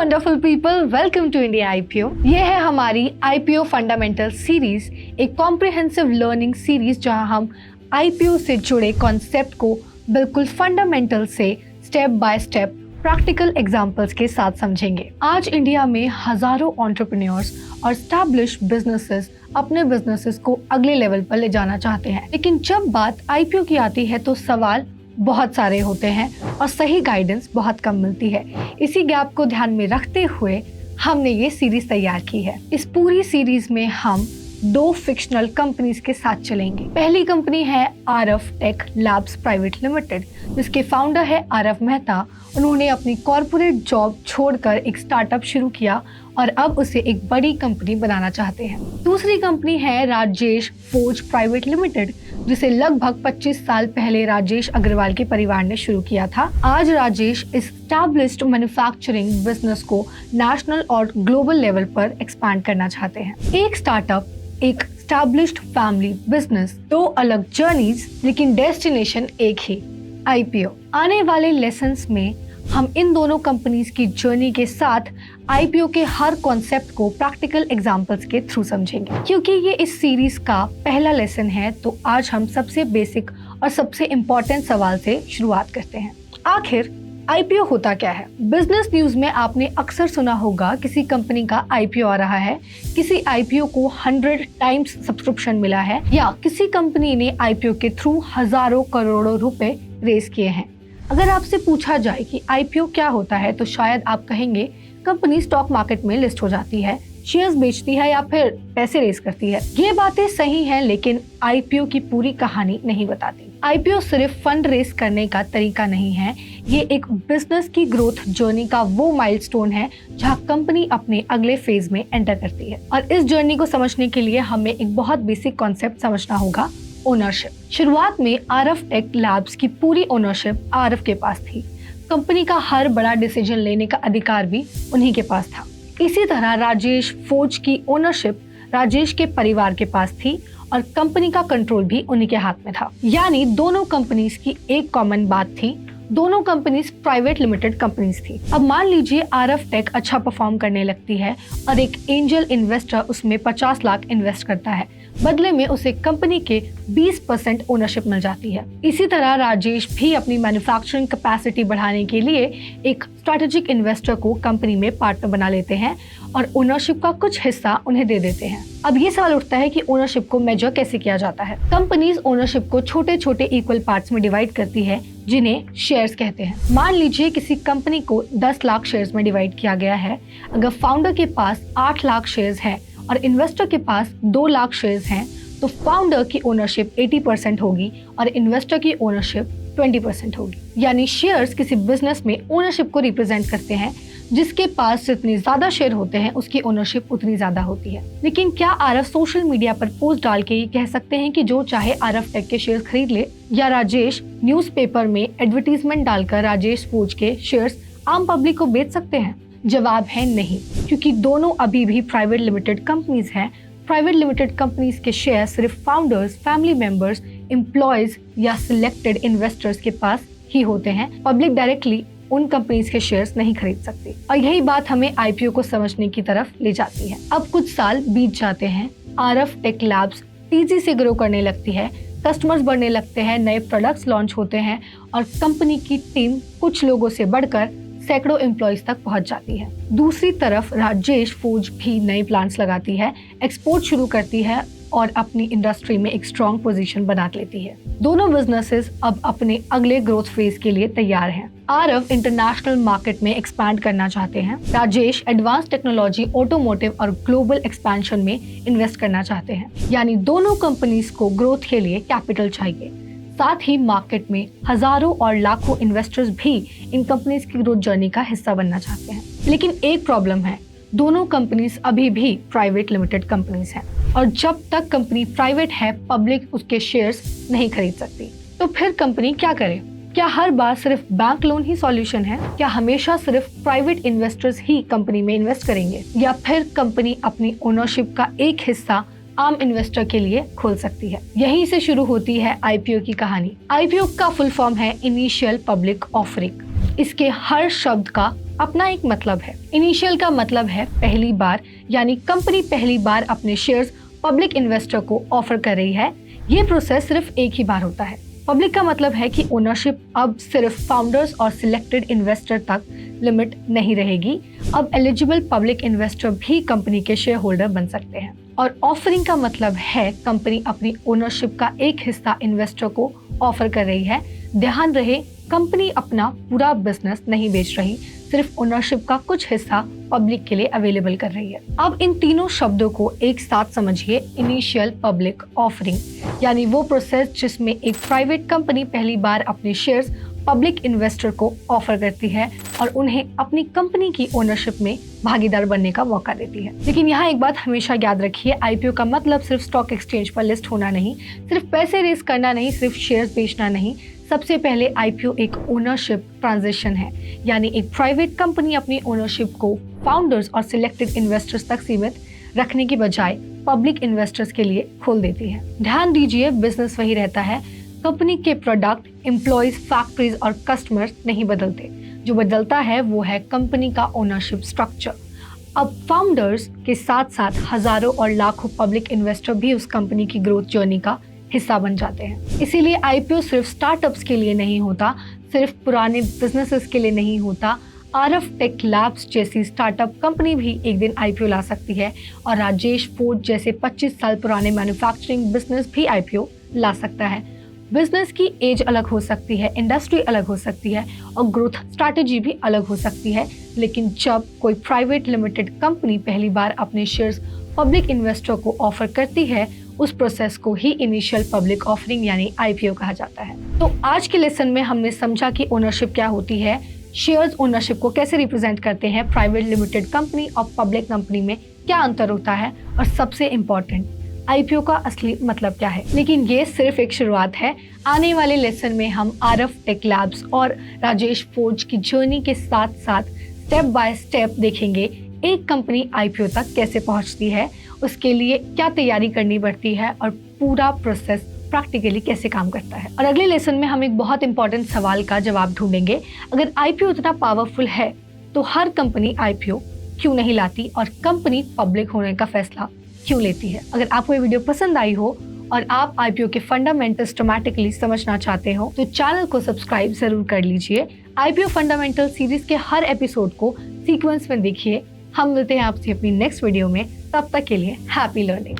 Wonderful people, welcome to India IPO. ये है हमारी आईपीओ फंडामेंटल सीरीज, एक कॉम्प्रिहेंसिव लर्निंग सीरीज जहां हम आईपीओ से जुड़े कॉन्सेप्ट को बिल्कुल फंडामेंटल से step by step practical examples के साथ समझेंगे। आज इंडिया में हजारों एंटरप्रेन्योर्स और एस्टैब्लिश्ड बिजनेसेस अपने बिजनेसेस को अगले लेवल पर ले जाना चाहते हैं, लेकिन जब बात आईपीओ की आती है तो सवाल बहुत सारे होते हैं और सही गाइडेंस बहुत कम मिलती है। इसी गैप को ध्यान में रखते हुए हमने ये सीरीज तैयार की है। इस पूरी सीरीज में हम दो फिक्शनल कंपनीज के साथ चलेंगे। पहली कंपनी है आरफ टेक लैब्स प्राइवेट लिमिटेड, जिसके फाउंडर है आरफ मेहता। उन्होंने अपनी कॉर्पोरेट जॉब छोड़कर एक स्टार्टअप शुरू किया और अब उसे एक बड़ी कंपनी बनाना चाहते हैं। दूसरी कंपनी है राजेश फोर्ज प्राइवेट लिमिटेड, जिसे लगभग 25 साल पहले राजेश अग्रवाल के परिवार ने शुरू किया था। आज राजेश एस्टैब्लिश्ड मैन्युफैक्चरिंग बिजनेस को नेशनल और ग्लोबल लेवल पर एक्सपैंड करना चाहते हैं। एक स्टार्टअप, एक एस्टैब्लिश्ड फैमिली बिजनेस, दो अलग जर्नीज लेकिन डेस्टिनेशन एक ही, आईपीओ। आने वाले लेसन्स में हम इन दोनों कंपनीज की जर्नी के साथ आईपीओ के हर कॉन्सेप्ट को प्रैक्टिकल एग्जांपल्स के थ्रू समझेंगे। क्योंकि ये इस सीरीज का पहला लेसन है तो आज हम सबसे बेसिक और सबसे इम्पोर्टेंट सवाल से शुरुआत करते हैं। आखिर आईपीओ होता क्या है? बिजनेस न्यूज में आपने अक्सर सुना होगा किसी कंपनी का आईपीओ आ रहा है, किसी आईपीओ को 100 टाइम्स सब्सक्रिप्शन मिला है, या किसी कंपनी ने आईपीओ के थ्रू हजारों करोड़ों रुपए रेज किए हैं। अगर आपसे पूछा जाए कि आईपीओ क्या होता है तो शायद आप कहेंगे कंपनी स्टॉक मार्केट में लिस्ट हो जाती है, शेयर्स बेचती है या फिर पैसे रेज करती है। ये बातें सही हैं, लेकिन आईपीओ की पूरी कहानी नहीं बताती। आईपीओ सिर्फ फंड रेज करने का तरीका नहीं है, ये एक बिजनेस की ग्रोथ जर्नी का वो माइलस्टोन है जहां कंपनी अपने अगले फेज में एंटर करती है। और इस जर्नी को समझने के लिए हमें एक बहुत बेसिक कॉन्सेप्ट समझना होगा, ओनरशिप। शुरुआत में आरफ टेक लैब्स की पूरी ओनरशिप आरफ के पास थी। कंपनी का हर बड़ा डिसीजन लेने का अधिकार भी उन्हीं के पास था। इसी तरह राजेश फोर्ज की ओनरशिप राजेश के परिवार के पास थी और कंपनी का कंट्रोल भी उन्हीं के हाथ में था। यानी दोनों कंपनीज की एक कॉमन बात थी, दोनों कंपनीज प्राइवेट लिमिटेड कंपनीज थी। अब मान लीजिए आरफ टेक अच्छा परफॉर्म करने लगती है और एक एंजल इन्वेस्टर उसमें 50 लाख इन्वेस्ट करता है, बदले में उसे कंपनी के 20% ओनरशिप मिल जाती है। इसी तरह राजेश भी अपनी मैन्युफैक्चरिंग कैपेसिटी बढ़ाने के लिए एक स्ट्रैटेजिक इन्वेस्टर को कंपनी में पार्टनर बना लेते हैं और ओनरशिप का कुछ हिस्सा उन्हें दे देते हैं। अब ये सवाल उठता है कि ओनरशिप को मेजर कैसे किया जाता है? कंपनीज ओनरशिप को छोटे छोटे इक्वल पार्ट्स में डिवाइड करती है, जिन्हें शेयर्स कहते हैं। मान लीजिए किसी कंपनी को 10 लाख शेयर्स में डिवाइड किया गया है। अगर फाउंडर के पास 8 लाख शेयर्स हैं और इन्वेस्टर के पास 2 लाख शेयर्स हैं, तो फाउंडर की ओनरशिप 80% होगी और इन्वेस्टर की ओनरशिप 20% होगी। यानी शेयर्स किसी बिजनेस में ओनरशिप को रिप्रेजेंट करते हैं। जिसके पास जितने ज्यादा शेयर होते हैं उसकी ओनरशिप उतनी ज्यादा होती है। लेकिन क्या आरफ सोशल मीडिया पर पोस्ट डाल के ये कह सकते हैं कि जो चाहे आरफ टेक के शेयर खरीद ले, या राजेश न्यूज़पेपर में एडवर्टीजमेंट डालकर राजेश फोर्ज के शेयर्स आम पब्लिक को बेच सकते हैं? जवाब है नहीं, क्योंकि दोनों अभी भी प्राइवेट लिमिटेड कंपनीज हैं। प्राइवेट लिमिटेड कंपनीज के शेयर सिर्फ फाउंडर्स, फैमिली मेंबर्स, एम्प्लॉयज या सिलेक्टेड इन्वेस्टर्स के पास ही होते हैं। पब्लिक डायरेक्टली उन कंपनीज के शेयर्स नहीं खरीद सकती। और यही बात हमें आईपीओ को समझने की तरफ ले जाती है। अब कुछ साल बीत जाते हैं, आरफ टेक लैब्स तेजी से ग्रो करने लगती है, कस्टमर्स बढ़ने लगते हैं, नए प्रोडक्ट्स लॉन्च होते हैं और कंपनी की टीम कुछ लोगों से बढ़कर सैकड़ों एम्प्लॉयज तक पहुंच जाती है। दूसरी तरफ राजेश फोर्ज भी नए प्लांट्स लगाती है, एक्सपोर्ट शुरू करती है और अपनी इंडस्ट्री में एक स्ट्रॉन्ग पोजीशन बना लेती है। दोनों बिजनेसेस अब अपने अगले ग्रोथ फेज के लिए तैयार हैं। आरफ इंटरनेशनल मार्केट में एक्सपैंड करना चाहते हैं, राजेश एडवांस टेक्नोलॉजी, ऑटोमोटिव और ग्लोबल एक्सपेंशन में इन्वेस्ट करना चाहते हैं। यानी दोनों कंपनीज को ग्रोथ के लिए कैपिटल चाहिए। साथ ही मार्केट में हजारों और लाखों इन्वेस्टर्स भी इन कंपनीज की ग्रोथ जर्नी का हिस्सा बनना चाहते हैं। लेकिन एक प्रॉब्लम है, दोनों कंपनीज अभी भी प्राइवेट लिमिटेड कंपनीज हैं और जब तक कंपनी प्राइवेट है पब्लिक उसके शेयर्स नहीं खरीद सकती। तो फिर कंपनी क्या करे? क्या हर बार सिर्फ बैंक लोन ही सॉल्यूशन है? क्या हमेशा सिर्फ प्राइवेट इन्वेस्टर्स ही कंपनी में इन्वेस्ट करेंगे, या फिर कंपनी अपनी ओनरशिप का एक हिस्सा आम इन्वेस्टर के लिए खोल सकती है? यहीं से शुरू होती है आईपीओ की कहानी। आईपीओ का फुल फॉर्म है इनिशियल पब्लिक ऑफरिंग। इसके हर शब्द का अपना एक मतलब है। इनिशियल का मतलब है पहली बार, यानी कंपनी पहली बार अपने शेयर्स पब्लिक इन्वेस्टर को ऑफर कर रही है। ये प्रोसेस सिर्फ एक ही बार होता है। पब्लिक का मतलब है कि ओनरशिप अब सिर्फ फाउंडर्स और सिलेक्टेड इन्वेस्टर तक लिमिट नहीं रहेगी। अब एलिजिबल पब्लिक इन्वेस्टर भी कंपनी के शेयर होल्डर बन सकते हैं। और ऑफरिंग का मतलब है कंपनी अपनी ओनरशिप का एक हिस्सा इन्वेस्टर को ऑफर कर रही है। ध्यान रहे, कंपनी अपना पूरा बिजनेस नहीं बेच रही, सिर्फ ओनरशिप का कुछ हिस्सा पब्लिक के लिए अवेलेबल कर रही है। अब इन तीनों शब्दों को एक साथ समझिए। इनिशियल, पब्लिक, ऑफरिंग, यानी वो प्रोसेस जिसमें एक प्राइवेट कंपनी पहली बार अपने शेयर्स पब्लिक इन्वेस्टर को ऑफर करती है और उन्हें अपनी कंपनी की ओनरशिप में भागीदार बनने का मौका देती है। लेकिन यहाँ एक बात हमेशा याद रखिए, आईपीओ का मतलब सिर्फ स्टॉक एक्सचेंज पर लिस्ट होना नहीं, सिर्फ पैसे रेज करना नहीं, सिर्फ शेयर्स बेचना नहीं। सबसे पहले आईपीओ एक ओनरशिप ट्रांजिशन है, यानी एक प्राइवेट कंपनी अपनी ओनरशिप को फाउंडर्स और सिलेक्टेड इन्वेस्टर्स तक सीमित रखने की बजाय पब्लिक इन्वेस्टर्स के लिए खोल देती है। ध्यान दीजिए, बिजनेस वही रहता है, कंपनी के प्रोडक्ट, एम्प्लॉयज, फैक्ट्रीज और कस्टमर्स नहीं बदलते। जो बदलता है वो है कंपनी का ओनरशिप स्ट्रक्चर। अब फाउंडर्स के साथ साथ हजारों और लाखों पब्लिक इन्वेस्टर भी उस कंपनी की ग्रोथ जर्नी का हिस्सा बन जाते हैं। इसीलिए आईपीओ सिर्फ स्टार्टअप्स के लिए नहीं होता, सिर्फ पुराने बिजनेसेस के लिए नहीं होता। आरएफ टेक लैब्स जैसी स्टार्टअप कंपनी भी एक दिन आईपीओ ला सकती है और राजेश फोर्ज जैसे 25 साल पुराने मैन्युफैक्चरिंग बिजनेस भी आईपीओ ला सकता है। बिजनेस की एज अलग हो सकती है, इंडस्ट्री अलग हो सकती है और ग्रोथ स्ट्रैटेजी भी अलग हो सकती है, लेकिन जब कोई प्राइवेट लिमिटेड कंपनी पहली बार अपने शेयर्स पब्लिक इन्वेस्टर को ऑफर करती है, उस प्रोसेस को ही इनिशियल पब्लिक ऑफरिंग यानी आईपीओ कहा जाता है। तो आज के लेसन में हमने समझा कि ओनरशिप क्या होती है, शेयर्स ओनरशिप को कैसे रिप्रेजेंट करते हैं, प्राइवेट लिमिटेड कंपनी और पब्लिक कंपनी में क्या अंतर होता है, और सबसे इम्पोर्टेंट आईपीओ का असली मतलब क्या है। लेकिन ये सिर्फ एक शुरुआत है। आने वाले लेसन में हम आरएफ टेक लैब्स और राजेश फोर्ज की जर्नी के साथ साथ स्टेप बाय स्टेप देखेंगे एक कंपनी आईपीओ तक कैसे पहुंचती है, उसके लिए क्या तैयारी करनी पड़ती है और पूरा प्रोसेस प्रैक्टिकली कैसे काम करता है। और अगले लेसन में हम एक बहुत इंपॉर्टेंट सवाल का जवाब ढूंढेंगे, अगर आईपीओ इतना पावरफुल है तो हर कंपनी आईपीओ क्यों नहीं लाती और कंपनी पब्लिक होने का फैसला क्यों लेती है। अगर आपको ये वीडियो पसंद आई हो और आप आईपीओ के फंडामेंटल सिस्टमैटिकली समझना चाहते हो तो चैनल को सब्सक्राइब जरूर कर लीजिए। आईपीओ फंडामेंटल सीरीज के हर एपिसोड को सीक्वेंस में देखिए। हम मिलते हैं आपसे अपनी नेक्स्ट वीडियो में, तब तक के लिए हैप्पी लर्निंग।